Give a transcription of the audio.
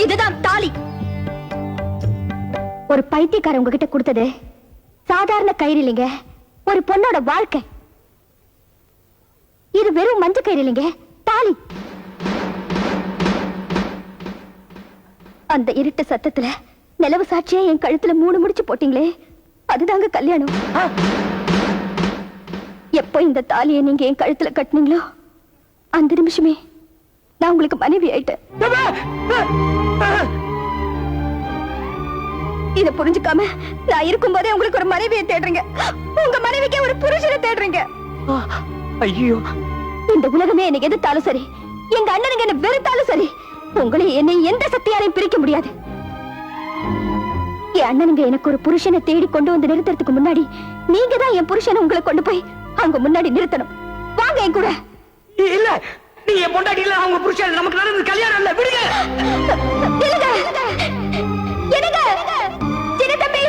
இதுதான் தாலி. ஒரு பைத்தியக்காரன் உங்ககிட்ட கொடுத்தது சாதாரண கயிறு இல்லைங்க, ஒரு பொண்ணோட வாழ்க்கை. இது வெறும் மஞ்ச கயிறு இல்லைங்க, தாலி. அந்த இருட்டு சத்தத்துல நிலவு சாட்சியா என் கழுத்துல 3 முடிச்சு போட்டீங்களே, அதுதாங்க கல்யாணம். எப்போ இந்த தாலியை நீங்க என் கழுத்துல கட்டினீங்களோ அந்த நிமிஷமே நான் உங்களுக்கு மனைவி ஆயிட்டேன். இத புரிஞ்சுக்காம நான் இருக்கும் போதே உங்களுக்கு ஒரு மனைவியை தேடுறீங்க, உங்க மனைவிக்கே ஒரு புருஷனை தேடுறீங்க. ஐயோ, இந்த உலகமே என்னை எதிர்த்தாலும் சரி, எங்க அண்ணனுங்க என்ன வெறுத்தாலும் சரி, உங்களை என்னை எந்த சக்தியாலையும் பிரிக்க முடியாது. என் அண்ணனுங்க எனக்கு ஒரு புருஷனை தேடி கொண்டு வந்து நிறுத்துறதுக்கு முன்னாடி நீங்க தான் என் புருஷனை உங்களை கொண்டு போய் அவங்க முன்னாடி நிறுத்தணும். வாங்க என் கூட. இல்ல, நீ என் பொண்டாட்டி இல்ல, அவங்க புருஷன். நமக்கு நடந்தது கல்யாணம் இல்ல, விடுங்க. என்னங்க என்னங்க சின்ன தம்பி